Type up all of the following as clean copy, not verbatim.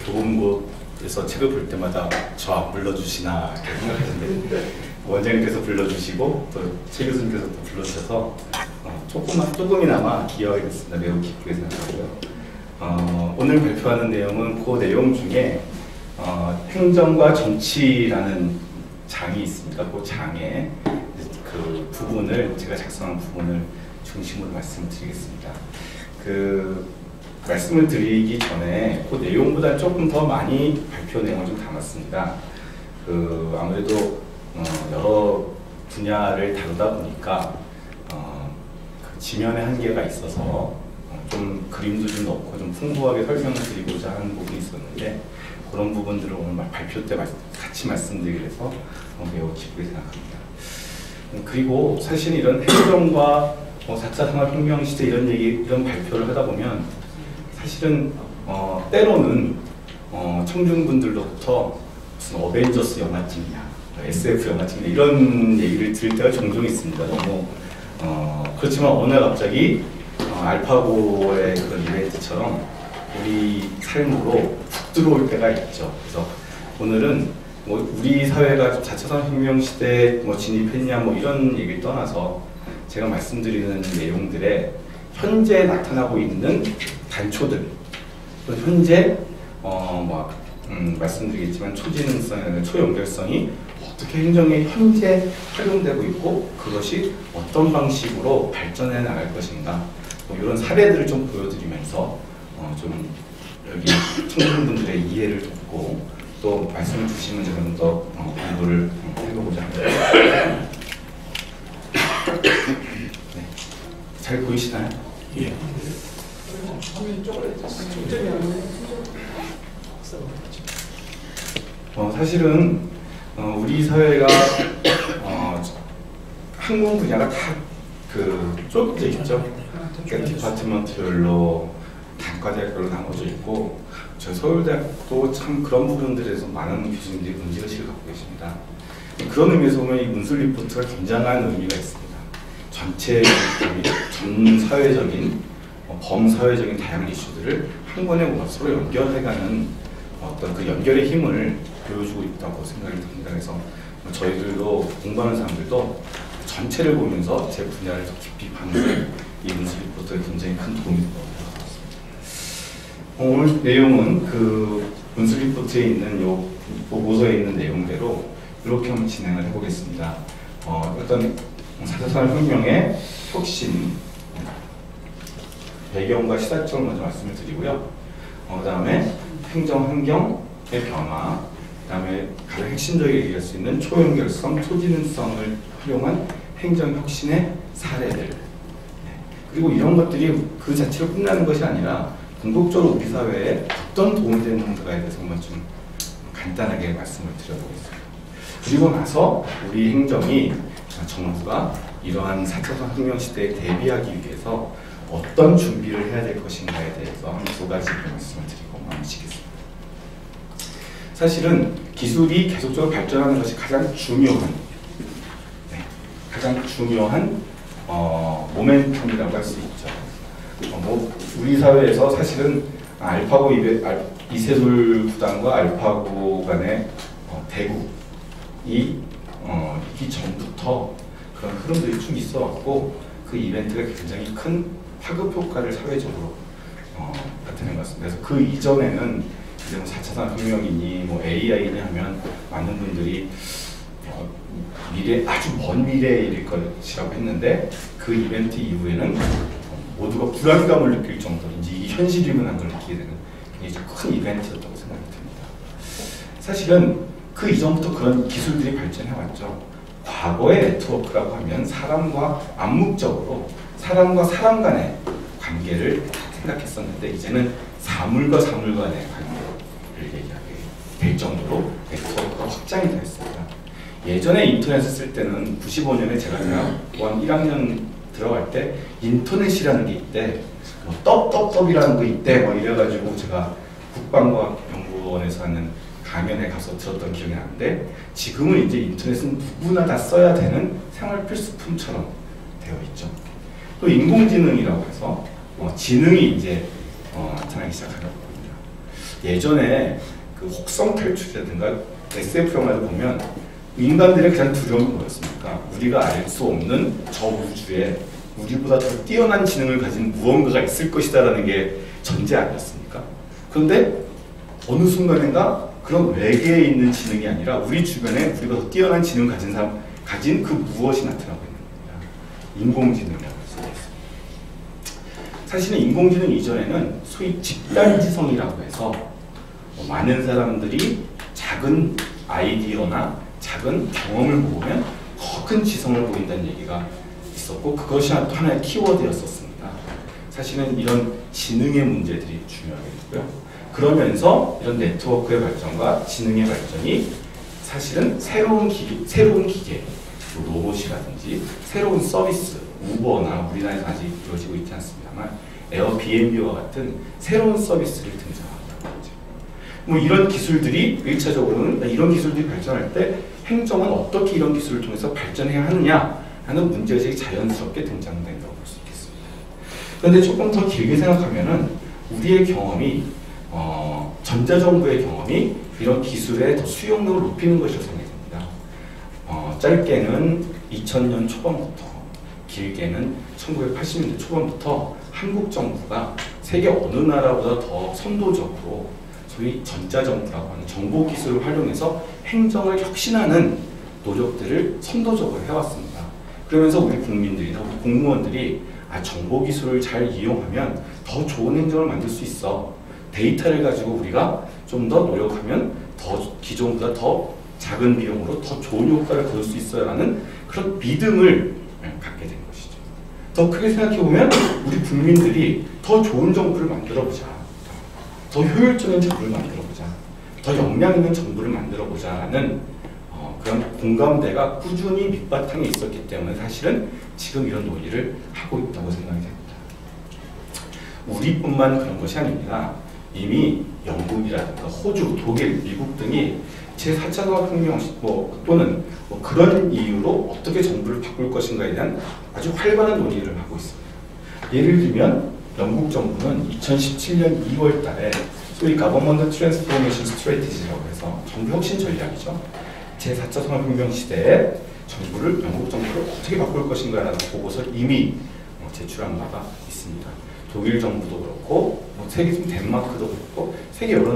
좋은 곳에서 책을 볼 때마다 저 안 불러주시나 이렇게 생각했는데 원장님께서 불러주시고 또 최 교수님께서 또 불러주셔서 조금이나마 기여하게 됐습니다. 매우 기쁘게 생각하고요. 오늘 발표하는 내용은 그 내용 중에 행정과 정치라는 장이 있습니다. 그 장에 그 부분을 제가 작성한 부분을 중심으로 말씀을 드리겠습니다. 그 말씀을 드리기 전에 그 내용보다 조금 더 많이 발표 내용을 좀 담았습니다. 그 아무래도 여러 분야를 다루다 보니까 그 지면에 한계가 있어서 좀 그림도 좀 넣고 좀 풍부하게 설명을 드리고자 하는 부분이 있었는데 그런 부분들을 오늘 발표 때 같이 말씀드리게 돼서 매우 기쁘게 생각합니다. 그리고 사실 이런 행정과 4차 산업혁명 시대 이런 발표를 하다 보면 사실은 때로는 청중분들로부터 무슨 어벤져스 영화쯤이냐, SF 영화쯤이냐 이런 얘기를 들을 때가 종종 있습니다. 너무 그렇지만 어느 날 갑자기 알파고의 그런 이벤트처럼 우리 삶으로 훅 들어올 때가 있죠. 그래서 오늘은 우리 사회가 4차 산업혁명 시대에 진입했냐 이런 얘기를 떠나서 제가 말씀드리는 내용들에 현재 나타나고 있는 단초들, 또 현재 말씀드리겠지만 초지능성, 초연결성이 어떻게 행정에 현재 활용되고 있고 그것이 어떤 방식으로 발전해 나갈 것인가 이런 사례들을 좀 보여드리면서 좀 여기 청중분들의 이해를 돕고 또 말씀을 주시면 제가 좀 더 공부를 해보고자 합니다. 네. 잘 보이시나요? 예. 사실은 우리 사회가 학문 분야가 다 좁게 있죠. 그러니까 디파트먼트별로 단과대학별로 나눠져 있고 저희 서울대학도 참 그런 부분들에서 많은 교수님들이 문제의식을 갖고 계십니다. 그런 의미에서 보면 이 문술 리포트가 굉장한 의미가 있습니다. 전체 전 사회적인 범사회적인 다양한 이슈들을 한 번에 서로 연결해가는 어떤 그 연결의 힘을 보여주고 있다고 생각이 듭니다. 그래서 저희들도 공부하는 사람들도 전체를 보면서 제 분야를 더 깊이 파는 이 문술 리포트가 굉장히 큰 도움이 될 것 같습니다. 오늘 내용은 그 문술 리포트에 있는 요 보고서에 있는 내용대로 이렇게 한번 진행을 해보겠습니다. 어떤 4차 산업혁명의 혁신 배경과 시사점을 먼저 말씀을 드리고요. 그 다음에 행정 환경의 변화, 그 다음에 가장 핵심적이게 얘기할 수 있는 초연결성, 초지능성을 활용한 행정 혁신의 사례들. 그리고 이런 것들이 그 자체로 끝나는 것이 아니라 궁극적으로 우리 사회에 어떤 도움이 되는가에 대해서 한번 좀 간단하게 말씀을 드려보겠습니다. 그리고 나서 우리 행정이 정부가 이러한 4차 산업혁명 시대에 대비하기 위해서 어떤 준비를 해야 될 것인가에 대해서 한 두 가지 말씀을 드리고 마치겠습니다. 사실은 기술이 계속적으로 발전하는 것이 가장 중요한 모멘텀이라고 할 수 있죠. 우리 사회에서 사실은 알파고 이세돌 구단과 알파고 간의 대국이 있기 전부터 그런 흐름들이 쭉 있어왔고 그 이벤트가 굉장히 큰 파급 효과를 사회적으로 나타낸 것 같습니다. 그래서 그 이전에는 이제 4차 산업혁명이니 AI니 하면 많은 분들이 아주 먼 미래일 것이라고 했는데 그 이벤트 이후에는 모두가 불안감을 느낄 정도로 이게 현실이면 걸 느끼게 되는 굉장히 큰 이벤트였다고 생각이 듭니다. 사실은 그 이전부터 그런 기술들이 발전해왔죠. 과거의 네트워크라고 하면 사람과 암묵적으로 사람과 사람 간의 관계를 생각했었는데 이제는 사물과 사물 간의 관계를 얘기하게 될 정도로 네트워크가 확장이 되었습니다. 예전에 인터넷을 쓸 때는 95년에 제가 대학원 1학년 들어갈 때 인터넷이라는 게 있대, 떡떡떡이라는 거 있대 이래가지고 제가 국방과학연구원에서 하는 강연에 가서 들었던 기억이 나는데 지금은 이제 인터넷은 누구나 다 써야 되는 생활 필수품처럼 되어 있죠. 또 인공지능이라고 해서 지능이 이제 나타나기 시작하다 보입니다. 예전에 그 혹성 탈출이라든가 SF 영화를 보면 인간들의 가장 두려움이 뭐였습니까? 우리가 알 수 없는 저 우주에 우리보다 더 뛰어난 지능을 가진 무언가가 있을 것이다라는 게 전제 아니었습니까? 그런데 어느 순간인가 그런 외계에 있는 지능이 아니라 우리 주변에 우리가 더 뛰어난 지능을 가진 사람, 가진 그 무엇이 나타나고 있는 겁니다. 인공지능이라고 할 수 있습니다. 사실은 인공지능 이전에는 소위 집단지성이라고 해서 많은 사람들이 작은 아이디어나 작은 경험을 모으면 더 큰 지성을 보인다는 얘기가 있었고 그것이 또 하나의 키워드였었습니다. 사실은 이런 지능의 문제들이 중요하겠고요. 그러면서 이런 네트워크의 발전과 지능의 발전이 사실은 새로운 기계, 로봇이라든지 새로운 서비스, 우버나 우리나라에서 아직 이루어지고 있지 않습니다만 에어비앤비와 같은 새로운 서비스를 등장한다고 하죠. 뭐 이런 기술들이 1차적으로는 이런 기술들이 발전할 때 행정은 어떻게 이런 기술을 통해서 발전해야 하느냐 하는 문제의식이 자연스럽게 등장된다고 볼 수 있겠습니다. 그런데 조금 더 길게 생각하면은 우리의 경험이 전자정부의 경험이 이런 기술의 더 수용력을 높이는 것이라고 생각이 됩니다. 짧게는 2000년 초반부터 길게는 1980년대 초반부터 한국 정부가 세계 어느 나라보다 더 선도적으로 소위 전자정부라고 하는 정보기술을 활용해서 행정을 혁신하는 노력들을 선도적으로 해왔습니다. 그러면서 우리 국민들이나 우리 공무원들이 정보기술을 잘 이용하면 더 좋은 행정을 만들 수 있어. 데이터를 가지고 우리가 좀 더 노력하면 더 기존보다 더 작은 비용으로 더 좋은 효과를 거둘 수 있어요 라는 그런 믿음을 갖게 된 것이죠. 더 크게 생각해보면 우리 국민들이 더 좋은 정부를 만들어보자, 더 효율적인 정부를 만들어보자, 더 역량 있는 정부를 만들어보자 라는 그런 공감대가 꾸준히 밑바탕에 있었기 때문에 사실은 지금 이런 논의를 하고 있다고 생각이 됩니다. 우리뿐만 그런 것이 아닙니다. 이미 영국이라든가 호주, 독일, 미국 등이 제4차 산업혁명 또는 그런 이유로 어떻게 정부를 바꿀 것인가에 대한 아주 활발한 논의를 하고 있습니다. 예를 들면 영국 정부는 2017년 2월 달에 소위 Government Transformation Strategy라고 해서 정부 혁신 전략이죠. 제4차 산업혁명 시대에 정부를, 영국 정부를 어떻게 바꿀 것인가라는 보고서를 이미 제출한 바가 있습니다. 독일 정부도 그렇고 세계 덴마크도 그렇고 세계 여러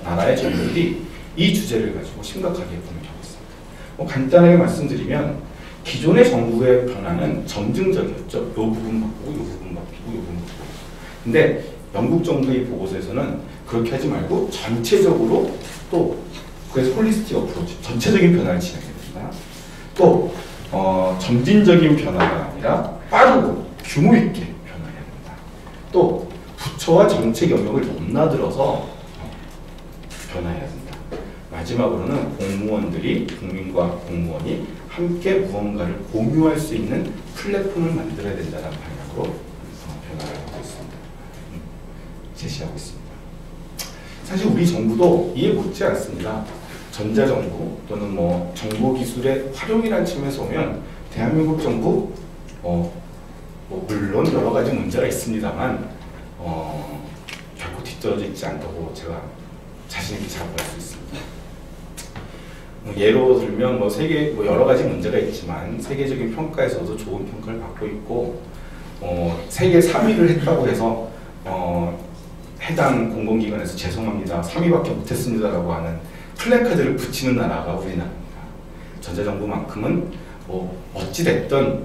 나라의 정부들이 이 주제를 가지고 심각하게 고민하고 있습니다. 간단하게 말씀드리면 기존의 정부의 변화는 점증적이었죠. 요 부분 바꾸고 요 부분 바뀌고 요 부분 바꾸고. 근데 영국 정부의 보고서에서는 그렇게 하지 말고 전체적으로 또 그래서 홀리스틱 어프로치, 전체적인 변화를 진행합니다. 또 점진적인 변화가 아니라 빠르고 규모 있게 변화해야 됩니다. 또 부처와 정책 영역을 넘나들어서 변화해야 됩니다. 마지막으로는 공무원들이, 국민과 공무원이 함께 무언가를 공유할 수 있는 플랫폼을 만들어야 된다는 방향으로 변화를 하고 있습니다. 제시하고 있습니다. 사실 우리 정부도 이해 못지 않습니다. 전자정부 또는 정보기술의 활용이라는 측면에서 보면 대한민국 정부 물론 여러 가지 문제가 있습니다만 결코 뒤떨어져 있지 않다고 제가 자신 있게 자부할 수 있습니다. 예로 들면 세계 여러 가지 문제가 있지만 세계적인 평가에서도 좋은 평가를 받고 있고 세계 3위를 했다고 해서 해당 공공기관에서 죄송합니다 3위밖에 못했습니다라고 하는 플래카드를 붙이는 나라가 우리나라입니다. 전자정부만큼은 어찌됐든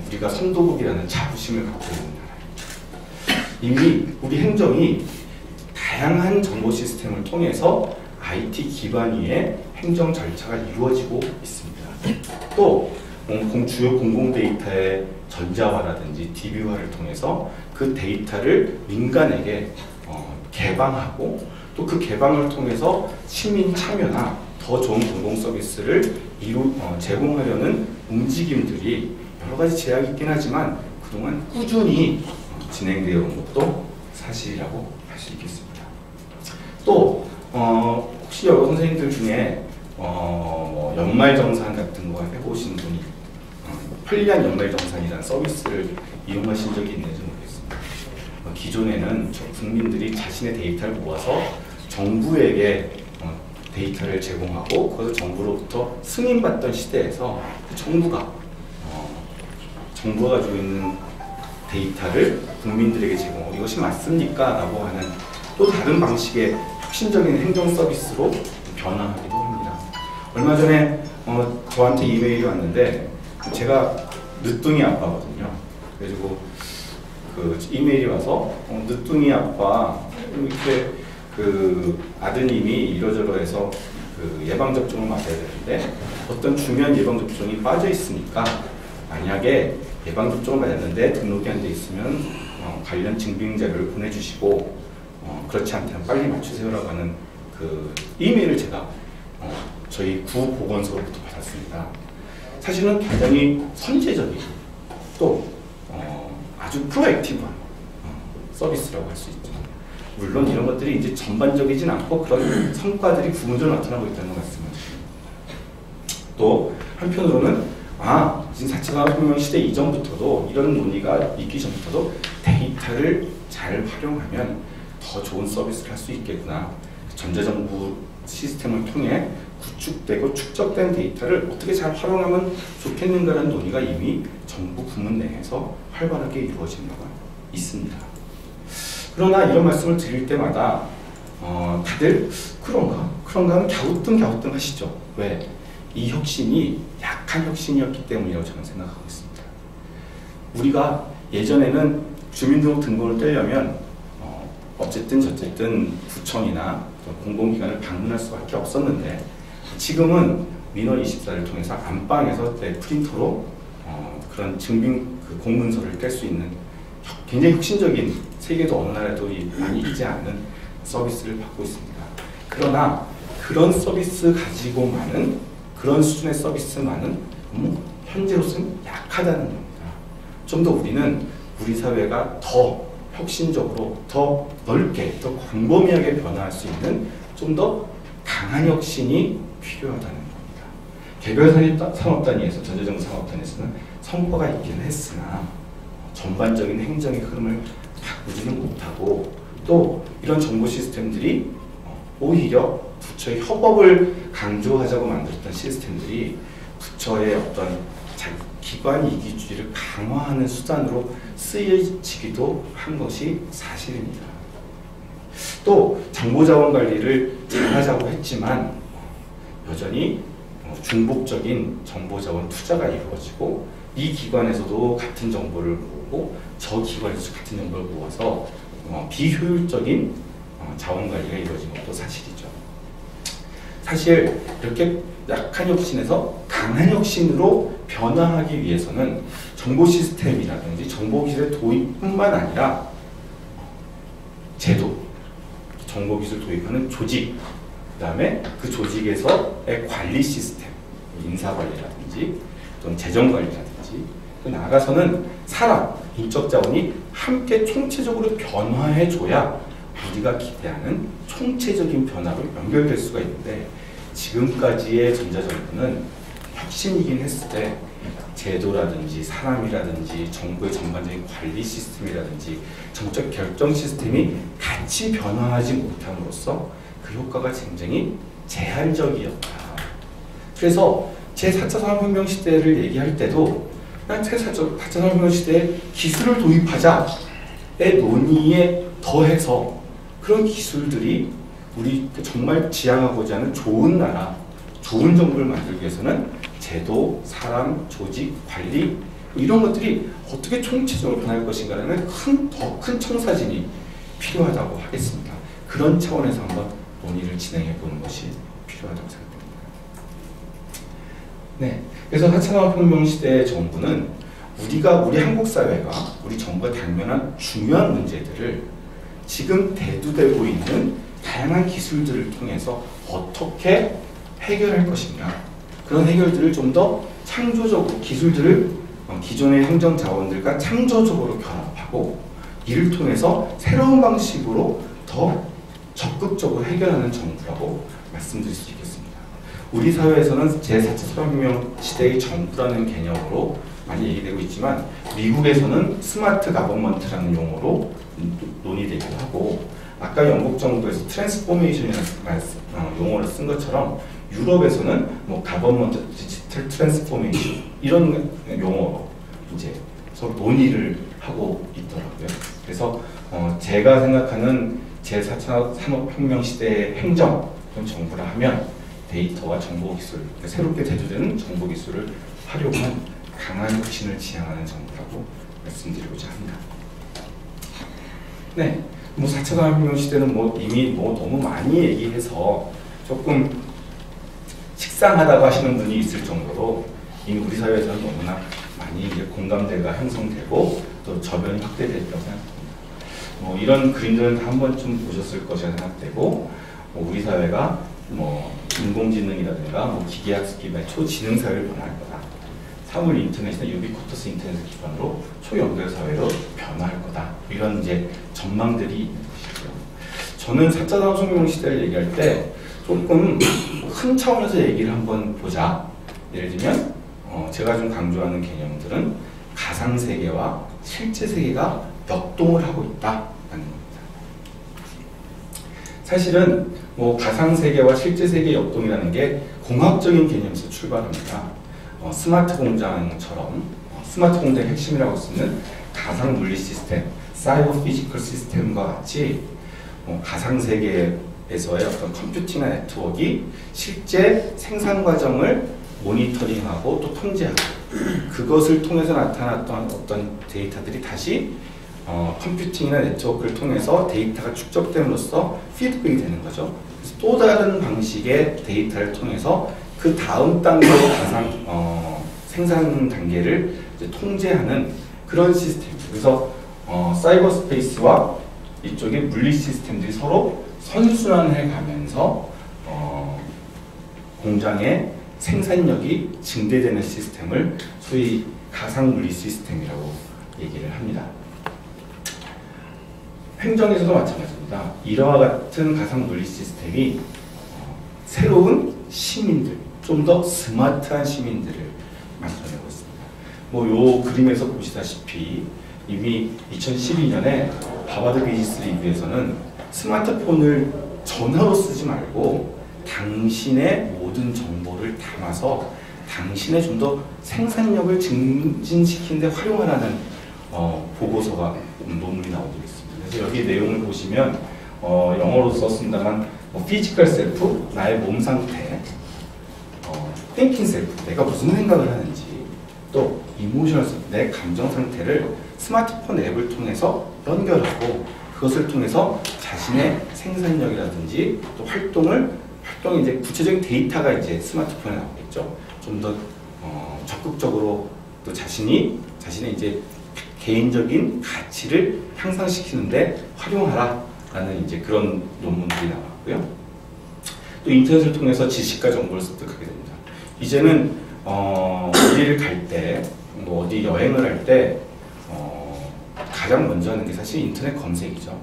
우리가 선도국이라는 자부심을 갖고 있는 나라입니다. 이미 우리 행정이 다양한 정보 시스템을 통해서 IT 기반 위에 행정 절차가 이루어지고 있습니다. 또 주요 공공 데이터의 전자화라든지 DB화를 통해서 그 데이터를 민간에게 개방하고 또 그 개방을 통해서 시민 참여나 더 좋은 공공 서비스를 제공하려는 움직임들이 여러 가지 제약이 있긴 하지만 그동안 꾸준히 진행되어 온 것도 사실이라고 할 수 있겠습니다. 또 혹시 여러 선생님들 중에 연말정산 같은 거 해보신 분이 편리한 연말정산이라는 서비스를 이용하신 적이 있는지 모르겠습니다. 기존에는 국민들이 자신의 데이터를 모아서 정부에게 데이터를 제공하고 그것을 정부로부터 승인받던 시대에서 정부가 가지고 있는 데이터를 국민들에게 제공하고 이것이 맞습니까? 라고 하는 또 다른 방식의 혁신적인 행정 서비스로 변화하기도 합니다. 얼마 전에 저한테 이메일이 왔는데 제가 늦둥이 아빠거든요. 그래가지고 그 이메일이 와서 늦둥이 아빠 이렇게 그 아드님이 이러저러해서 그 예방접종을 맞아야 되는데 어떤 중요한 예방접종이 빠져 있으니까 만약에 예방접종을 맞았는데 등록이 안 돼 있으면 관련 증빙자료를 보내주시고 그렇지 않다면 빨리 맞추세요라고 하는 그 이메일을 제가 저희 구 보건소로부터 받았습니다. 사실은 굉장히 선제적이고 또 아주 프로액티브한 서비스라고 할 수 있죠. 물론 이런 것들이 이제 전반적이진 않고 그런 성과들이 구분적으로 나타나고 있다는 말씀을 드립니다. 또 한편으로는 지금 4차 산업혁명 시대 이전부터도 이런 논의가 있기 전부터도 데이터를 잘 활용하면 더 좋은 서비스를 할 수 있겠구나. 전자정부 시스템을 통해 구축되고 축적된 데이터를 어떻게 잘 활용하면 좋겠는가라는 논의가 이미 정부 부문 내에서 활발하게 이루어진 바가 있습니다. 그러나 이런 말씀을 드릴 때마다 다들 그런가 하면 갸우뚱 하시죠. 왜? 이 혁신이 약한 혁신이었기 때문이라고 저는 생각하고 있습니다. 우리가 예전에는 주민등록을 떼려면 어쨌든 구청이나 공공기관을 방문할 수밖에 없었는데 지금은 민원24를 통해서 안방에서 내 프린터로 그런 증빙 공문서를 뗄 수 있는 굉장히 혁신적인 세계도 어느 나라에도 많이 있지 않는 서비스를 받고 있습니다. 그러나 그런 서비스 가지고만은 그런 수준의 서비스만은 현재로서는 약하다는 겁니다. 좀 더 우리는 우리 사회가 더 혁신적으로 더 넓게 더 광범위하게 변화할 수 있는 좀 더 강한 혁신이 필요하다는 겁니다. 개별 산업 단위에서 전자정부 산업 단위에서는 성과가 있기는 했으나 전반적인 행정의 흐름을 바꾸지는 못하고 또 이런 정보 시스템들이 오히려 부처의 협업을 강조하자고 만들었던 시스템들이 부처의 어떤 기관 이기주의를 강화하는 수단으로 쓰여지기도 한 것이 사실입니다. 또 정보자원 관리를 잘하자고 했지만 여전히 중복적인 정보자원 투자가 이루어지고 이 기관에서도 같은 정보를 모으고 저 기관에서 같은 정보를 모아서 비효율적인 자원 관리가 이루어진 것도 사실이죠. 사실 이렇게 약한 혁신에서 강한 혁신으로 변화하기 위해서는 정보 시스템이라든지 정보기술의 도입뿐만 아니라 제도, 정보기술 도입하는 조직, 그 다음에 그 조직에서의 관리 시스템, 인사관리라든지 또는 재정관리라든지 또 나아가서는 사람, 인적 자원이 함께 총체적으로 변화해줘야 우리가 기대하는 총체적인 변화로 연결될 수가 있는데 지금까지의 전자정부는 혁신이긴 했을 때 제도라든지 사람이라든지 정부의 전반적인 관리 시스템이라든지 정책 결정 시스템이 같이 변화하지 못함으로써 그 효과가 굉장히 제한적이었다. 그래서 제4차 산업혁명 시대를 얘기할 때도 제4차 산업혁명 시대에 기술을 도입하자의 논의에 더해서 그런 기술들이 우리 정말 지향하고자 하는 좋은 나라, 좋은 정부를 만들기 위해서는 제도, 사람, 조직, 관리 이런 것들이 어떻게 총체적으로 변할 것인가라는 더 큰 청사진이 필요하다고 하겠습니다. 그런 차원에서 한번 논의를 진행해 보는 것이 필요하다고 생각합니다. 네, 그래서 4차 산업혁명 시대의 정부는 우리 한국 사회가 우리 정부가 당면한 중요한 문제들을 지금 대두되고 있는 다양한 기술들을 통해서 어떻게 해결할 것인가, 그런 해결들을 좀 더 창조적으로 기술들을 기존의 행정 자원들과 창조적으로 결합하고 이를 통해서 새로운 방식으로 더 적극적으로 해결하는 정부라고 말씀드릴 수 있겠습니다. 우리 사회에서는 제4차 산업혁명 시대의 정부라는 개념으로 많이 얘기되고 있지만 미국에서는 스마트 가버먼트라는 용어로 논의되기도 하고 아까 영국 정부에서 트랜스포메이션이라는 용어를 쓴 것처럼 유럽에서는 뭐 가버먼트 디지털 트랜스포메이션 이런 용어로 이제 서로 논의를 하고 있더라고요. 그래서 제가 생각하는 제4차 산업혁명 시대의 행정, 정부라 하면 데이터와 정보기술, 새롭게 대두되는 정보기술을 활용한 강한 혁신을 지향하는 정부라고 말씀드리고자 합니다. 네, 뭐 4차 산업혁명 시대는 뭐 이미 뭐 너무 많이 얘기해서 조금 식상하다고 하시는 분이 있을 정도로 이미 우리 사회에서는 너무나 많이 이제 공감대가 형성되고 또 저변이 확대되었다고 생각합니다. 뭐 이런 그림들은 다 한 번쯤 보셨을 것이라 생각되고, 뭐 우리 사회가 뭐 인공지능이라든가 뭐 기계학습 기반의 초지능 사회를 변화할 거다. 사물 인터넷이나 유비쿼터스 인터넷을 기반으로 초연결 사회로 변화할 거다. 이런 이제 전망들이 있는 것이고요. 저는 4차 산업혁명 시대를 얘기할 때 조금 큰 차원에서 얘기를 한번 보자. 예를 들면 제가 좀 강조하는 개념들은 가상세계와 실제 세계가 역동을 하고 있다라는 겁니다. 사실은 뭐 가상세계와 실제 세계의 역동이라는 게 공학적인 개념에서 출발합니다. 스마트 공장처럼 스마트 공장의 핵심이라고 쓰는 가상 물리 시스템, 사이버 피지컬 시스템과 같이 가상세계에서의 어떤 컴퓨팅이나 네트워크가 실제 생산 과정을 모니터링하고 또 통제하고 그것을 통해서 나타났던 어떤 데이터들이 다시 컴퓨팅이나 네트워크를 통해서 데이터가 축적됨으로써 피드백이 되는 거죠. 그래서 또 다른 방식의 데이터를 통해서 그 다음 단계의 가상 생산 단계를 이제 통제하는 그런 시스템. 그래서 사이버 스페이스와 이쪽의 물리 시스템들이 서로 선순환해 가면서 공장의 생산력이 증대되는 시스템을 소위 가상 물리 시스템이라고 얘기를 합니다. 행정에서도 마찬가지입니다. 이와 같은 가상 물리 시스템이 새로운 시민들, 좀 더 스마트한 시민들을 만들어내고 있습니다. 뭐 요 그림에서 보시다시피 이미 2012년에 하버드 비즈니스 리뷰에서는 스마트폰을 전화로 쓰지 말고 당신의 모든 정보를 담아서 당신의 좀 더 생산력을 증진시키는 데 활용하라는 보고서가 논문이 나오고 있습니다. 그래서 여기 내용을 보시면 영어로 썼습니다만 피지컬 셀프, 나의 몸 상태, 띵킹 셀프, 내가 무슨 생각을 하는지, 또 이모셔널 셀프, 내 감정 상태를 스마트폰 앱을 통해서 연결하고 그것을 통해서 자신의 생산력이라든지 또 활동이 이제 구체적인 데이터가 이제 스마트폰에 나오겠죠. 좀 더 적극적으로 또 자신의 이제 개인적인 가치를 향상시키는데 활용하라라는 이제 그런 논문들이 나왔고요. 또 인터넷을 통해서 지식과 정보를 습득하게 됩니다. 이제는 어디를 갈 때, 뭐 어디 여행을 할 때 가장 먼저 하는 게 사실 인터넷 검색이죠.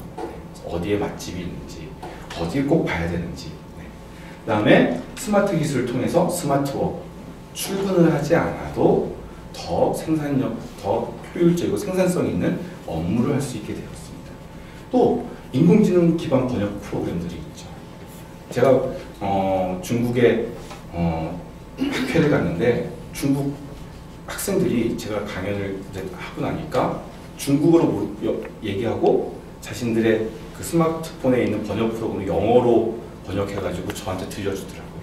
어디에 맛집이 있는지, 어디를 꼭 봐야 되는지. 그 다음에 스마트 기술을 통해서 스마트워크, 출근을 하지 않아도 더 생산력, 더 효율적이고 생산성 있는 업무를 할 수 있게 되었습니다. 또 인공지능 기반 번역 프로그램들이 있죠. 제가 중국에 학회를 갔는데 중국 학생들이 제가 강연을 이제 하고 나니까 중국어로 얘기하고 자신들의 그 스마트폰에 있는 번역 프로그램을 영어로 번역해가지고 저한테 들려주더라고요.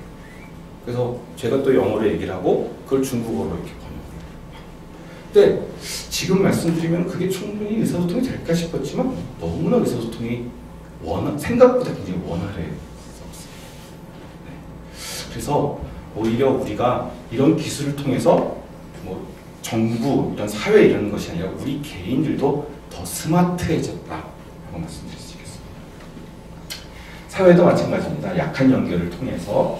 그래서 제가 또 영어로 얘기를 하고 그걸 중국어로 이렇게 번역을. 근데 지금 말씀드리면 그게 충분히 의사소통이 될까 싶었지만 너무나 의사소통이 생각보다 굉장히 원활해졌습니다. 네. 그래서 오히려 우리가 이런 기술을 통해서 뭐 정부, 이런 사회 이런 것이 아니라 우리 개인들도 더 스마트해졌다라고 말씀드릴 수 있겠습니다. 사회도 마찬가지입니다. 약한 연결을 통해서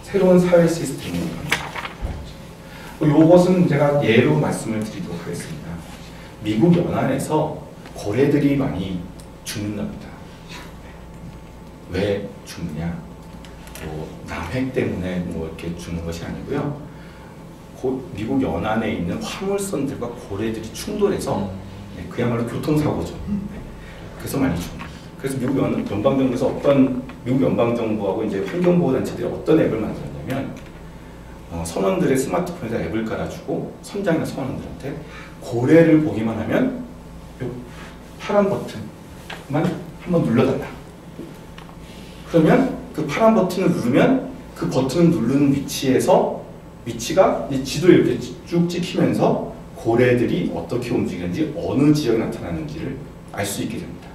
새로운 사회 시스템을 만들어요. 이것은 제가 예로 말씀을 드리도록 하겠습니다. 미국 연안에서 고래들이 많이 죽는답니다. 왜 죽느냐? 뭐 남획 때문에 뭐 이렇게 죽는 것이 아니고요. 미국 연안에 있는 화물선들과 고래들이 충돌해서 그야말로 교통사고죠. 그래서 많이 죽습니다. 그래서 미국 연방정부에서 미국 연방정부하고 이제 환경보호단체들이 어떤 앱을 만들었냐면 선원들의 스마트폰에다 앱을 깔아주고 선장이나 선원들한테 고래를 보기만 하면 요 파란 버튼만 한번 눌러달라. 그러면 그 파란 버튼을 누르면 그 버튼을 누르는 위치가 이 지도에 이렇게 쭉 찍히면서 고래들이 어떻게 움직이는지 어느 지역에 나타나는지를 알 수 있게 됩니다.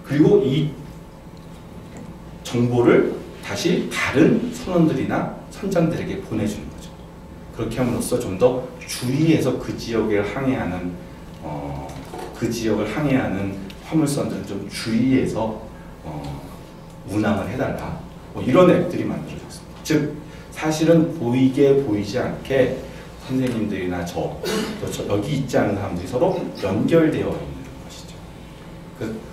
그리고 이 정보를 다시 다른 선원들이나 선장들에게 보내주는 거죠. 그렇게 함으로써 좀 더 주의해서 그 지역을 항해하는 화물선들을 좀 주의해서 운항을 해달라. 뭐 이런 앱들이 만들어졌습니다. 즉 사실은 보이게 보이지 않게 선생님들이나 또 여기 있지 않은 사람들이 서로 연결되어 있는 것이죠.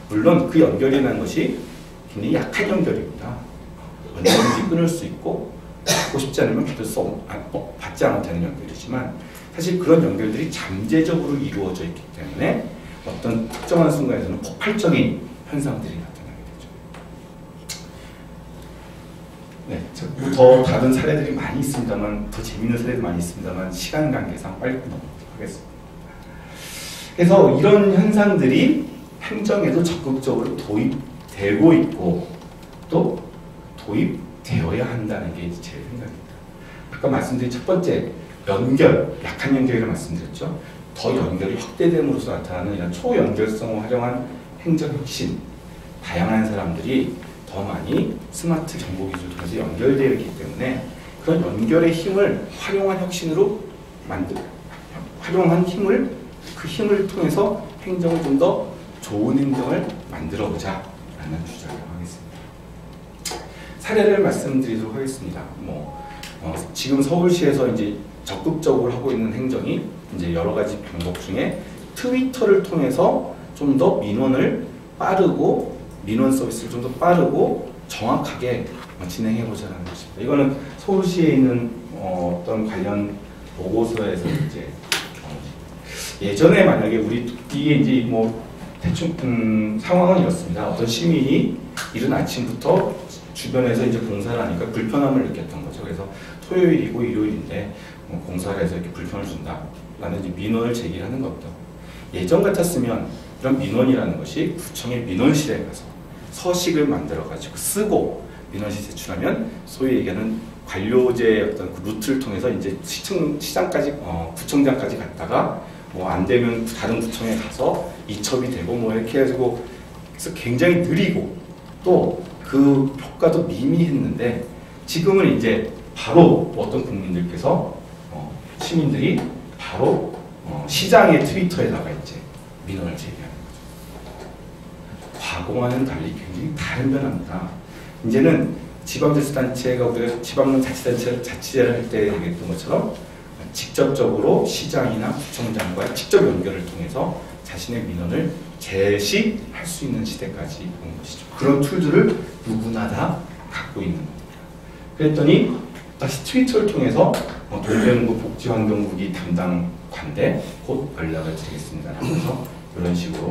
물론 그 연결이라는 것이 굉장히 약한 연결입니다. 언제든지 끊을 수 있고 받고 싶지 않으면 받지 않아도 되는 연결이지만 사실 그런 연결들이 잠재적으로 이루어져 있기 때문에 어떤 특정한 순간에서는 폭발적인 현상들이 나타나게 되죠. 네, 더 다른 사례들이 많이 있습니다만, 더 재미있는 사례도 많이 있습니다만 시간 관계상 빨리 넘어가도록 하겠습니다. 그래서 이런 현상들이 행정에도 적극적으로 도입되고 있고 또 도입되어야 한다는 게 제 생각입니다. 아까 말씀드린 첫 번째 약한 연결이라고 말씀드렸죠. 더 연결이 확대됨으로써 나타나는 이런 초연결성을 활용한 행정혁신, 다양한 사람들이 더 많이 스마트 정보기술을 통해서 연결되어 있기 때문에 그런 연결의 힘을 활용한 혁신으로 그 힘을 통해서 행정을 좀 더 좋은 행정을 만들어보자 라는 주장을 하겠습니다. 사례를 말씀드리도록 하겠습니다. 지금 서울시에서 이제 적극적으로 하고 있는 행정이 이제 여러 가지 방법 중에 트위터를 통해서 좀 더 민원 서비스를 좀 더 빠르고 정확하게 진행해보자는 것입니다. 이거는 서울시에 있는 어떤 관련 보고서에서 이제 예전에 만약에 이게 이제 대충 상황은 이렇습니다. 어떤 시민이 이른 아침부터 주변에서 이제 공사를 하니까 불편함을 느꼈던 거죠. 그래서 토요일이고 일요일인데 공사를 해서 이렇게 불편을 준다라는 이제 민원을 제기하는 겁니다. 예전 같았으면 이런 민원이라는 것이 구청의 민원실에 가서 서식을 만들어가지고 쓰고 민원실 제출하면 소위 얘기하는 관료제의 어떤 그 루트를 통해서 이제 시장까지 구청장까지 갔다가 안 되면 다른 구청에 가서 이첩이 되고 이렇게 해가지고 그래서 굉장히 느리고 또 그 효과도 미미했는데 지금은 이제 바로 어떤 국민들께서 시민들이 바로 시장의 트위터에다가 이제 민원을 제기하는 거죠. 과거와는 달리 굉장히 다른 변화입니다. 이제는 지방자치단체가 우리가 지방자치단체를 할 때 얘기했던 것처럼 직접적으로 시장이나 구청장과 직접 연결을 통해서 자신의 민원을 제시할 수 있는 시대까지 온 것이죠. 그런 툴들을 누구나 다 갖고 있는 겁니다. 그랬더니 다시 트위터를 통해서 동대문구 복지환경국이 담당 관대 곧 연락을 드리겠습니다. 하면서 이런 식으로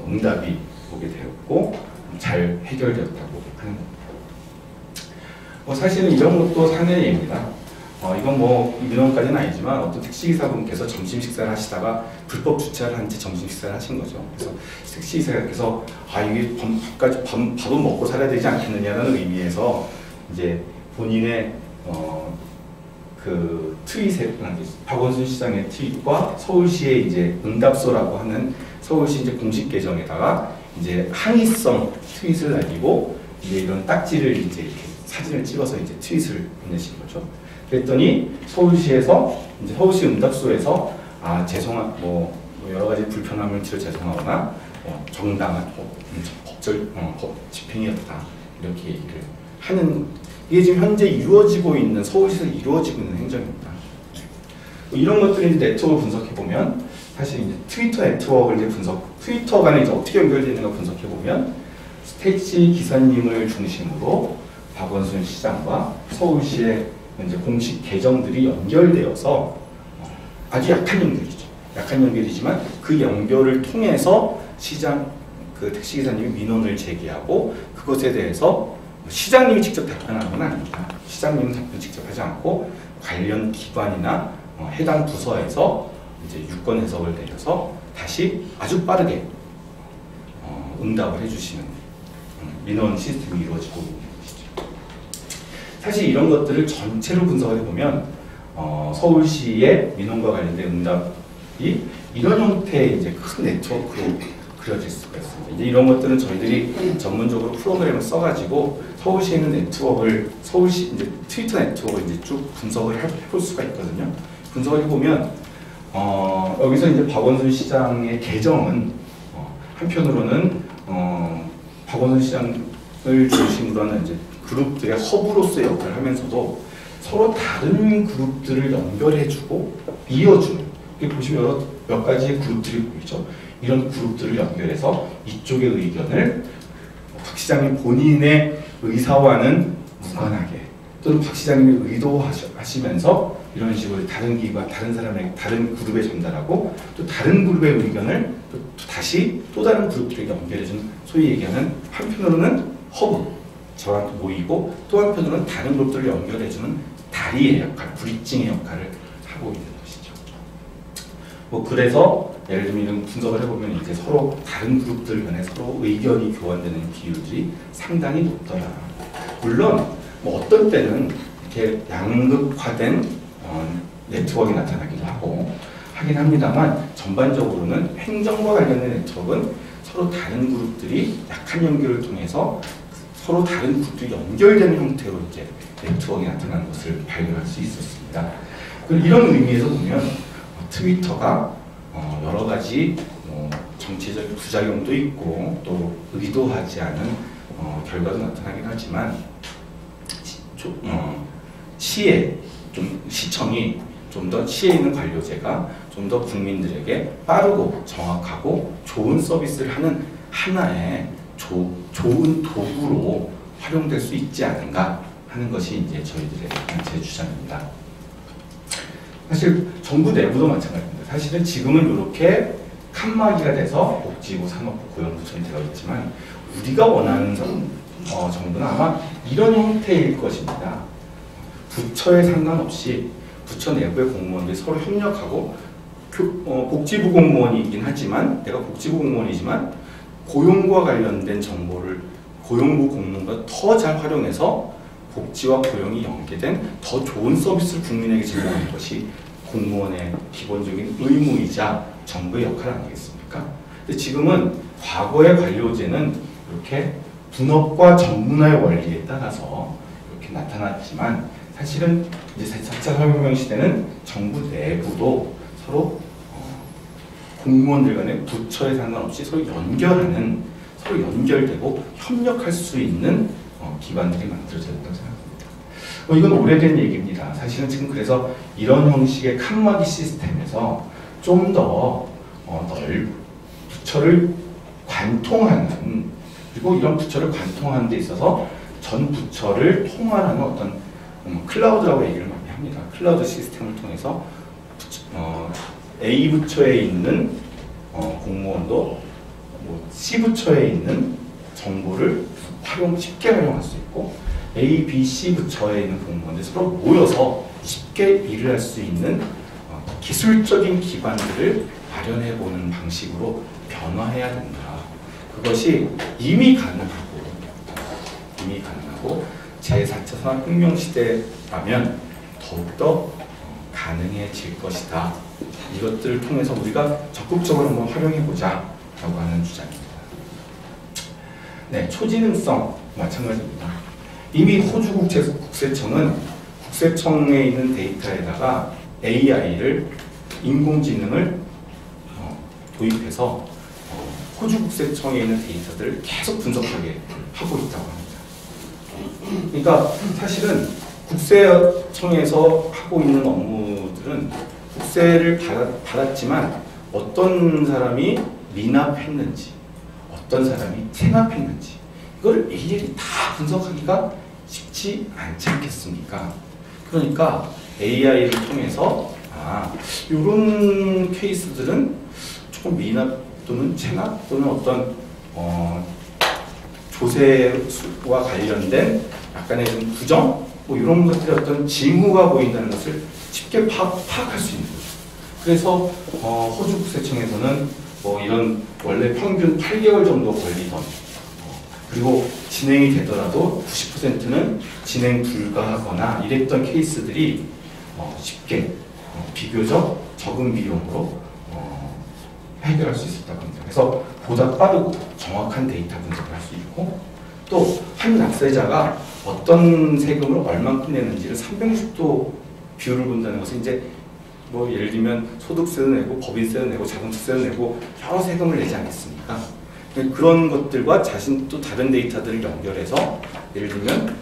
응답이 오게 되었고 잘 해결되었다고 하는 겁니다. 사실은 이런 것도 사례의 예입니다. 이건 민원까지는 아니지만 어떤 택시기사분께서 점심 식사를 하시다가 불법 주차를 한 채 점심 식사를 하신 거죠. 그래서 택시기사께서 이게 밥은 먹고 살아야 되지 않겠느냐라는 의미에서 이제 본인의 그 트윗에 박원순 시장의 트윗과 서울시의 이제 응답소라고 하는 서울시 이제 공식 계정에다가 이제 항의성 트윗을 날리고 이제 이런 딱지를 이제 이렇게 사진을 찍어서 이제 트윗을 보내신 거죠. 그랬더니 서울시에서 이제 서울시 응답소에서 여러 가지 불편함을 드려 죄송하거나 정당한 법 집행이었다 이렇게 얘기를 하는 이게 지금 현재 이루어지고 있는 서울시에서 이루어지고 있는 행정입니다. 이런 것들을 이제 네트워크를 분석해 보면 사실 이제 트위터 네트워크를 이제 트위터 간에 이제 어떻게 연결되는가 분석해 보면 택시 기사님을 중심으로 박원순 시장과 서울시의 이제 공식 계정들이 연결되어서 아주 약한 연결이죠. 약한 연결이지만 그 연결을 통해서 시장 그 택시기사님이 민원을 제기하고 그것에 대해서 시장님이 직접 답변하는 건 아닙니다. 시장님은 답변 직접 하지 않고 관련 기관이나 해당 부서에서 이제 유권 해석을 내려서 다시 아주 빠르게 응답을 해주시는 민원 시스템이 이루어지고 있는 것이죠. 사실 이런 것들을 전체로 분석을 해보면 서울시의 민원과 관련된 응답이 이런 형태의 이제 큰 네트워크로 그려질 수가 있습니다. 이제 이런 것들은 저희들이 전문적으로 프로그램을 써가지고 서울시에 있는 네트워크를 서울시 이제 트위터 네트워크를 이제 쭉 분석을 해볼 수가 있거든요. 분석을 해보면 여기서 이제 박원순 시장의 계정은 한편으로는 박원순 시장을 중심으로 하는 이제 그룹들의 허브로서의 역할을 하면서도 서로 다른 그룹들을 연결해주고 이어주는, 여기 보시면 몇 가지의 그룹들이 보이죠. 이런 그룹들을 연결해서 이쪽의 의견을 박 시장님 본인의 의사와는 무관하게 또는 박 시장님이 의도하시면서 이런 식으로 다른 기관, 다른 사람에게, 다른 그룹에 전달하고 또 다른 그룹의 의견을 또 다시 또 다른 그룹들에게 연결해주는, 소위 얘기하는 한편으로는 허브, 저랑 모이고 또 한편으로는 다른 그룹들을 연결해주는 다리의 역할, 브릿징의 역할을 하고 있는 것이죠. 뭐 그래서 예를 들면 이런 분석을 해보면 이제 서로 다른 그룹들 간에 서로 의견이 교환되는 비율이 상당히 높더라. 물론 뭐 어떤 때는 이렇게 양극화된 네트워크가 나타나기도 하긴 합니다만 전반적으로는 행정과 관련된 네트워크는 서로 다른 그룹들이 약한 연결을 통해서 서로 다른 그룹들이 연결되는 형태로 이제 네트워크가 나타나는 것을 발견할 수 있었습니다. 그리고 이런 의미에서 보면 트위터가 여러 가지 정치적인 부작용도 있고 또 의도하지 않은 결과도 나타나긴 하지만 시청이 좀 더 시에 있는 관료제가 좀 더 국민들에게 빠르고 정확하고 좋은 서비스를 하는 하나의 좋은 도구로 활용될 수 있지 않은가 하는 것이 이제 저희들의 제 주장입니다. 사실 정부 내부도 마찬가지입니다. 사실은 지금은 이렇게 칸막이가 돼서 복지부, 산업부, 고용부처럼 되어 있지만 우리가 원하는 정부는 아마 이런 형태일 것입니다. 부처에 상관없이 부처 내부의 공무원들이 서로 협력하고 복지부 공무원이긴 하지만 내가 복지부 공무원이지만 고용과 관련된 정보를 고용부 공무원보다 더 잘 활용해서 복지와 고용이 연계된 더 좋은 서비스를 국민에게 제공하는 것이 공무원의 기본적인 의무이자 정부의 역할 아니겠습니까? 근데 지금은 과거의 관료제는 이렇게 분업과 전문화의 원리에 따라서 이렇게 나타났지만 사실은 이제 4차 산업혁명 시대는 정부 내부도 서로 공무원들 간의 부처에 상관없이 서로 연결하는, 서로 연결되고 협력할 수 있는 기반들이 만들어졌다고 생각합니다. 이건 오래된 얘기입니다. 사실은 지금 그래서 이런 형식의 칸막이 시스템에서 좀 더 부처를 관통하는, 그리고 이런 부처를 관통하는 데 있어서 전 부처를 통할하는 어떤 클라우드라고 얘기를 많이 합니다. 클라우드 시스템을 통해서 A 부처에 있는 공무원도 C 부처에 있는 정보를 쉽게 활용할 수 있고 A, B, C 부처에 있는 공무원들이 서로 모여서 쉽게 일을 할 수 있는 기술적인 기반들을 마련해보는 방식으로 변화해야 된다. 그것이 이미 가능하고 제4차 산업혁명 시대라면 더욱더 가능해질 것이다. 이것들을 통해서 우리가 적극적으로 한번 활용해보자 라고 하는 주장입니다. 네, 초지능성 마찬가지입니다. 이미 호주 국세청은 국세청에 있는 데이터에다가 AI를, 인공지능을 도입해서 호주 국세청에 있는 데이터들을 계속 분석하게 하고 있다고 합니다. 그러니까 사실은 국세청에서 하고 있는 업무들은 국세를 받았지만 어떤 사람이 미납했는지, 어떤 사람이 체납했는지 이걸 일일이 다 분석하기가 쉽지 않지 않겠습니까? 그러니까 AI를 통해서 이런 케이스들은 조금 미납 또는 체납 또는 어떤 조세와 관련된 약간의 좀 부정 뭐 이런 것들의 어떤 징후가 보인다는 것을 쉽게 파악할 수 있는 거죠. 그래서 호주 국세청에서는 뭐 이런 원래 평균 8개월 정도 걸리던 그리고 진행이 되더라도 90%는 진행 불가하거나 이랬던 케이스들이 쉽게 비교적 적은 비용으로 해결할 수 있었다고 합니다. 그래서 보다 빠르고 정확한 데이터 분석을 할 수 있고 또 한 납세자가 어떤 세금을 얼만큼 내는지를 360도 비율을 본다는 것은 이제 뭐 예를 들면 소득세도 내고 법인세도 내고 자동차세도 내고 여러 세금을 내지 않겠습니까? 그런 것들과 자신 또 다른 데이터들을 연결해서 예를 들면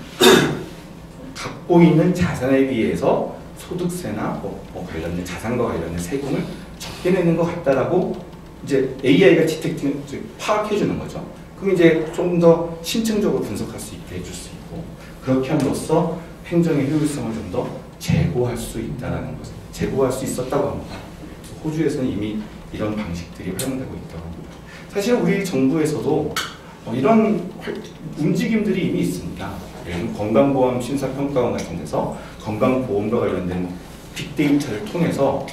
갖고 있는 자산에 비해서 소득세나 관련된 자산과 관련된 세금을 적게 내는 것 같다라고 이제 AI가 디텍팅 파악해 주는 거죠. 그럼 이제 좀 더 심층적으로 분석할 수 있게 해줄 수 있고 그렇게 함으로써 행정의 효율성을 좀 더 제고할 수 있다라는 것을 제고할 수 있었다고 합니다. 호주에서는 이미 이런 방식들이 활용되고 있다고 합니다. 사실 우리 정부에서도 이런 움직임들이 이미 있습니다. 예를 들면 건강보험 심사평가원 같은 데서 건강보험과 관련된 빅데이터를 통해서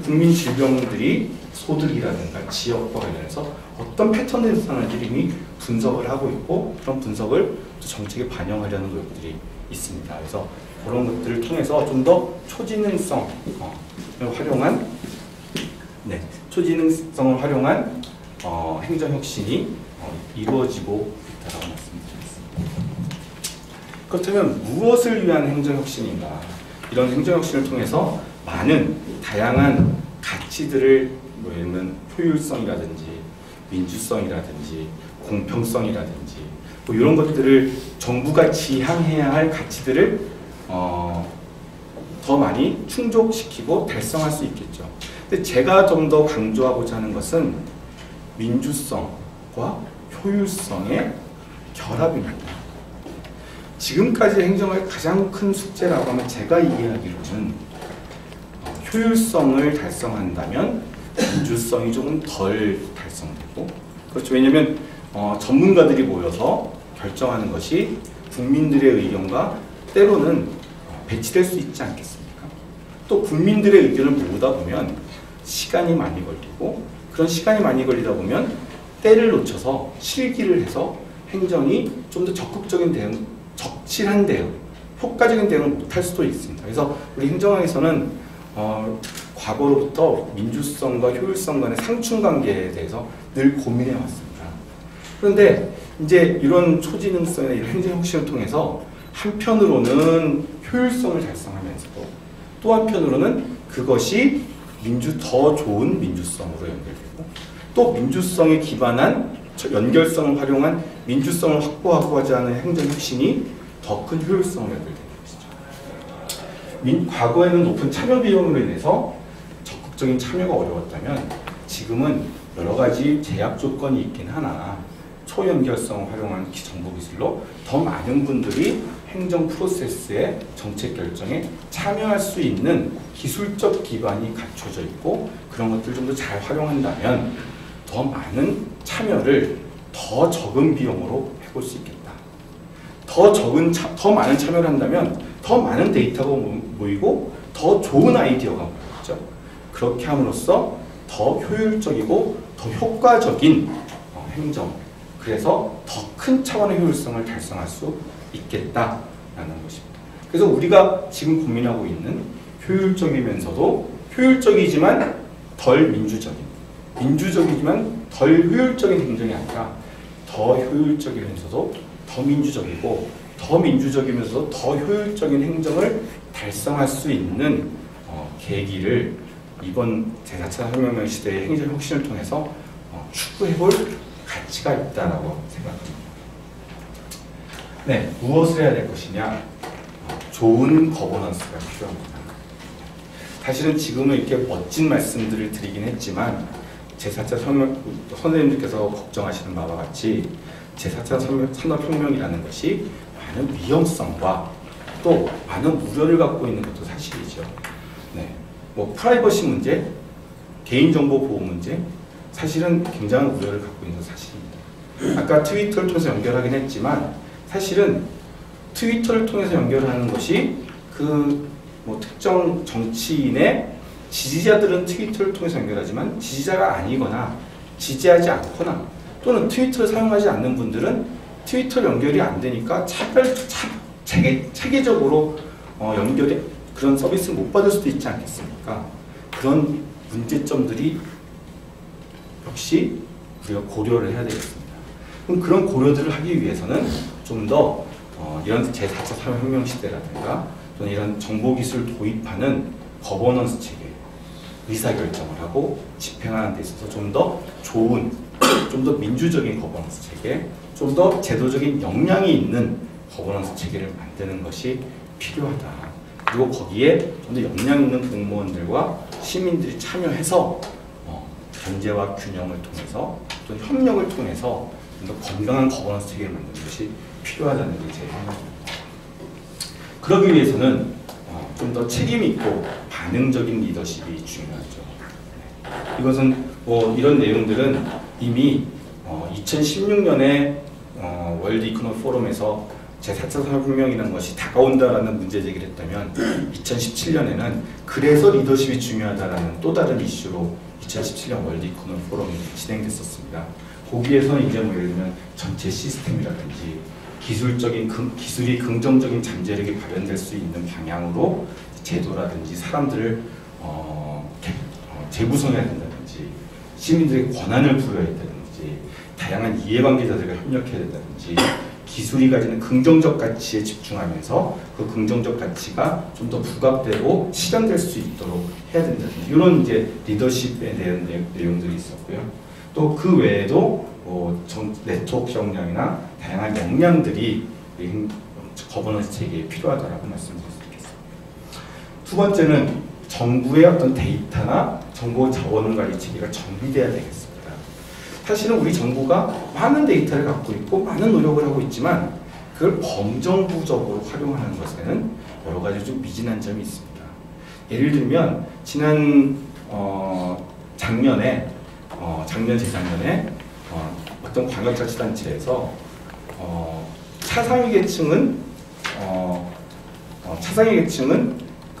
국민 질병들이 소득이라든가 지역과 관련해서 어떤 패턴들이 나타나는지 이미 분석을 하고 있고 그런 분석을 또 정책에 반영하려는 노력들이 있습니다. 그래서 그런 것들을 통해서 좀 더 초지능성을 활용한 초지능성을 활용한 행정혁신이 이루어지고 있다고 말씀드리겠습니다. 그렇다면 무엇을 위한 행정혁신인가? 이런 행정혁신을 통해서 많은 다양한 가치들을 뭐 예를 들면 효율성이라든지 민주성이라든지 공평성이라든지 뭐 이런 것들을 정부가 지향해야 할 가치들을 더 많이 충족시키고 달성할 수 있겠죠. 근데 제가 좀 더 강조하고자 하는 것은 민주성과 효율성의 결합입니다. 지금까지 행정의 가장 큰 숙제라고 하면 제가 이해하기로는 효율성을 달성한다면 민주성이 조금 덜 달성되고 그렇죠. 왜냐하면 전문가들이 모여서 결정하는 것이 국민들의 의견과 때로는 배치될 수 있지 않겠습니까? 또 국민들의 의견을 모으다 보면 시간이 많이 걸리고 그런 시간이 많이 걸리다 보면 때를 놓쳐서 실기를 해서 행정이 좀 더 적극적인 대응, 적실한 대응, 효과적인 대응을 못할 수도 있습니다. 그래서 우리 행정학에서는 과거로부터 민주성과 효율성 간의 상충관계에 대해서 늘 고민해 왔습니다. 그런데 이제 이런 초지능성이나 이런 행정혁신을 통해서 한편으로는 효율성을 달성하면서도 또 한편으로는 그것이 더 좋은 민주성으로 연결되고 또 민주성에 기반한 연결성을 활용한 민주성을 확보하고자 하는 행정혁신이 더 큰 효율성을 연결되는 것이죠. 과거에는 높은 참여 비용으로 인해서 적극적인 참여가 어려웠다면 지금은 여러 가지 제약 조건이 있긴 하나 초연결성을 활용한 정보 기술로 더 많은 분들이 행정 프로세스의 정책 결정에 참여할 수 있는 기술적 기반이 갖춰져 있고 그런 것들을 좀 더 잘 활용한다면 더 많은 참여를 더 적은 비용으로 해볼 수 있겠다. 더 많은 참여를 한다면 더 많은 데이터가 모이고 더 좋은 아이디어가 모이겠죠. 그렇게 함으로써 더 효율적이고 더 효과적인 행정, 그래서 더 큰 차원의 효율성을 달성할 수 있겠다라는 것입니다. 그래서 우리가 지금 고민하고 있는 효율적이면서도 효율적이지만 덜 민주적이지만 덜 효율적인 행정이 아니라 더 효율적이면서도 더 민주적이고 더 민주적이면서도 더 효율적인 행정을 달성할 수 있는 계기를 이번 제4차 혁명 시대의 행정혁신을 통해서 추구해볼 가치가 있다라고 생각합니다. 네, 무엇을 해야 될 것이냐? 좋은 거버넌스가 필요합니다. 사실은 지금은 이렇게 멋진 말씀들을 드리긴 했지만 제4차 선생님들께서 걱정하시는 바와 같이 제4차 산업혁명이라는 것이 많은 위험성과 또 많은 우려를 갖고 있는 것도 사실이죠. 네, 뭐 프라이버시 문제, 개인정보 보호 문제, 사실은 굉장한 우려를 갖고 있는 사실입니다. 아까 트위터를 통해서 연결하긴 했지만 사실은 트위터를 통해서 연결하는 것이 그 뭐 특정 정치인의 지지자들은 트위터를 통해서 연결하지만 지지자가 아니거나 지지하지 않거나 또는 트위터를 사용하지 않는 분들은 트위터 연결이 안 되니까 체계적으로 연결이 그런 서비스를 못 받을 수도 있지 않겠습니까? 그런 문제점들이 역시 우리가 고려를 해야 되겠습니다. 그럼 그런 고려들을 하기 위해서는 좀 더 이런 제4차 산업혁명 시대라든가 또는 이런 정보기술을 도입하는 거버넌스 체계, 의사결정을 하고 집행하는 데 있어서 좀 더 좋은, 좀 더 민주적인 거버넌스 체계, 좀 더 제도적인 역량이 있는 거버넌스 체계를 만드는 것이 필요하다. 그리고 거기에 좀 더 역량 있는 공무원들과 시민들이 참여해서 견제와 균형을 통해서 또 협력을 통해서 좀 더 건강한 거버넌스 체계를 만드는 것이 필요하다는 게 제 생각입니다. 그러기 위해서는 좀 더 책임 있고 반응적인 리더십이 중요하죠. 이것은 이런 내용들은 이미 2016년에 월드 이코노미 포럼에서 제4차 산업혁명이라는 것이 다가온다라는 문제 제기를 했다면 2017년에는 그래서 리더십이 중요하다라는 또 다른 이슈로 2017년 월드 이코노미 포럼이 진행됐었습니다. 거기에서는 이제 뭐 예를 들면 전체 시스템이라든지 기술이 긍정적인 잠재력이 발현될 수 있는 방향으로 제도라든지 사람들을 재구성해야 된다든지 시민들의 권한을 부여해야 된다든지 다양한 이해관계자들과 협력해야 된다든지 기술이 가지는 긍정적 가치에 집중하면서 그 긍정적 가치가 좀 더 부각되고 실현될 수 있도록 해야 된다든지 이런 이제 리더십에 대한 내용들이 있었고요. 또 그 외에도 네트워크 역량이나 다양한 역량들이 거버넌스 체계에 필요하다고 말씀드릴 수 있겠습니다. 두 번째는 정부의 어떤 데이터나 정보 자원 관리 체계가 정비돼야 되겠습니다. 사실은 우리 정부가 많은 데이터를 갖고 있고 많은 노력을 하고 있지만 그걸 범정부적으로 활용하는 것에는 여러 가지 좀 미진한 점이 있습니다. 예를 들면 지난 작년에 재작년에 어떤 광역자치단체에서 차상위 계층은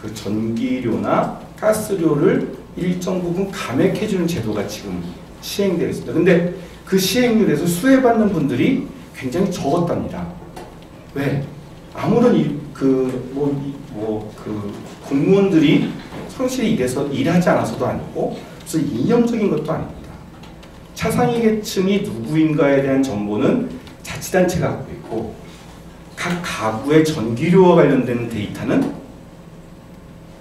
그 전기료나 가스료를 일정 부분 감액해주는 제도가 지금 시행되어 있습니다. 근데 그 시행률에서 수혜받는 분들이 굉장히 적었답니다. 왜? 아무런 공무원들이 성실히 일하지 않아서도 아니고 무슨 이념적인 것도 아닙니다. 차상위 계층이 누구인가에 대한 정보는 자치단체가 갖고 있고 각 가구의 전기료와 관련된 데이터는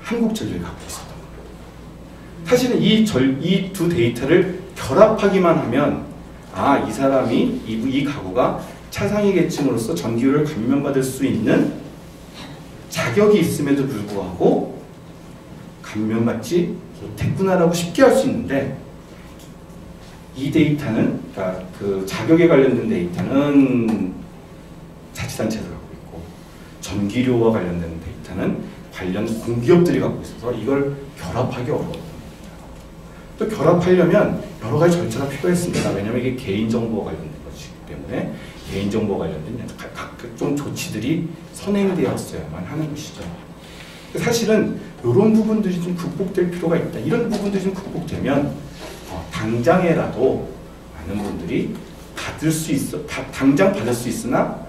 한국전력이 갖고 있었던 거예요. 사실은 이 두 데이터를 결합하기만 하면 이 사람이 이 가구가 차상위 계층으로서 전기료를 감면받을 수 있는 자격이 있음에도 불구하고 감면받지 못했구나라고 쉽게 할 수 있는데 이 데이터는, 그러니까 그 자격에 관련된 데이터는 자치단체가 갖고 있고 전기료와 관련된 데이터는 관련 공기업들이 갖고 있어서 이걸 결합하기 어려웠습니다. 또 결합하려면 여러 가지 절차가 필요했습니다. 왜냐하면 이게 개인정보와 관련된 것이기 때문에 개인정보와 관련된 각종 조치들이 선행되었어야만 하는 것이죠. 사실은 이런 부분들이 좀 극복될 필요가 있다. 이런 부분들이 좀 극복되면 당장에라도 많은 분들이 당장 받을 수 있으나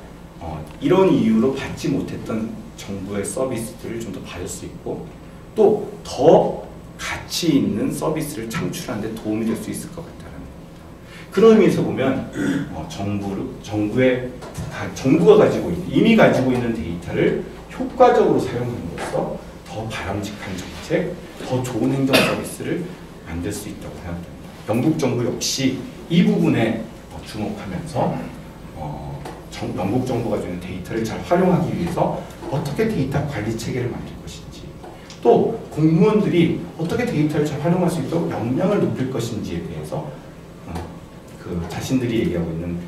이런 이유로 받지 못했던 정부의 서비스들을 좀 더 받을 수 있고 또 더 가치 있는 서비스를 창출하는 데 도움이 될 수 있을 것 같다는 겁니다. 그런 의미에서 보면 정부가 이미 가지고 있는 데이터를 효과적으로 사용함으로써 더 바람직한 정책, 더 좋은 행정 서비스를 만들 수 있다고 생각됩니다. 영국 정부 역시 이 부분에 주목하면서 영국 정부가 주는 데이터를 잘 활용하기 위해서 어떻게 데이터 관리 체계를 만들 것인지 또 공무원들이 어떻게 데이터를 잘 활용할 수 있도록 역량을 높일 것인지에 대해서 자신들이 얘기하고 있는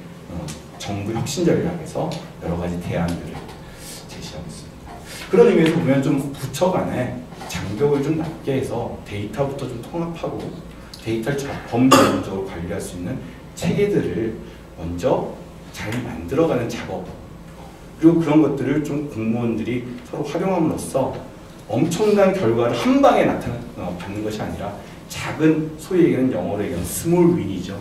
정부 혁신 전략에서 여러 가지 대안들을 제시하고 있습니다. 그런 의미에서 보면 좀 부처 간에 장벽을 좀 낮게 해서 데이터부터 좀 통합하고 데이터를 범전문적으로 관리할 수 있는 체계들을 먼저 잘 만들어가는 작업, 그리고 그런 것들을 좀 공무원들이 서로 활용함으로써 엄청난 결과를 한 방에 받는 것이 아니라 작은, 소위 얘기하는 영어로 얘기하는 스몰 윈이죠.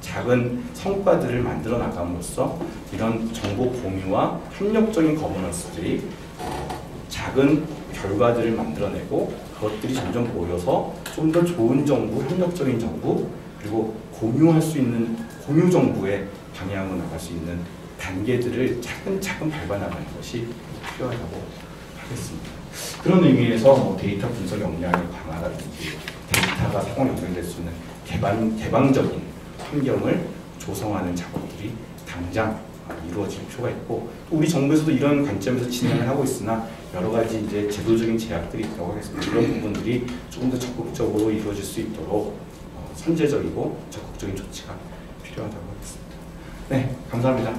작은 성과들을 만들어 나감으로써 이런 정보 공유와 협력적인 거버넌스들이 작은 결과들을 만들어내고 그것들이 점점 모여서 좀 더 좋은 정부, 협력적인 정부, 그리고 공유할 수 있는 공유 정부의 방향으로 나갈 수 있는 단계들을 차근차근 밟아나가는 것이 필요하다고 하겠습니다. 그런 의미에서 데이터 분석 역량의 강화라든지 데이터가 상호 연결될 수 있는 개방적인 환경을 조성하는 작업들이 당장 이루어질 필요가 있고, 또 우리 정부에서도 이런 관점에서 진행을 하고 있으나 여러 가지 이제 제도적인 제약들이 있다고 하겠습니다. 그런 부분들이 조금 더 적극적으로 이루어질 수 있도록 선제적이고 적극적인 조치가 필요하다고 하겠습니다. 네, 감사합니다.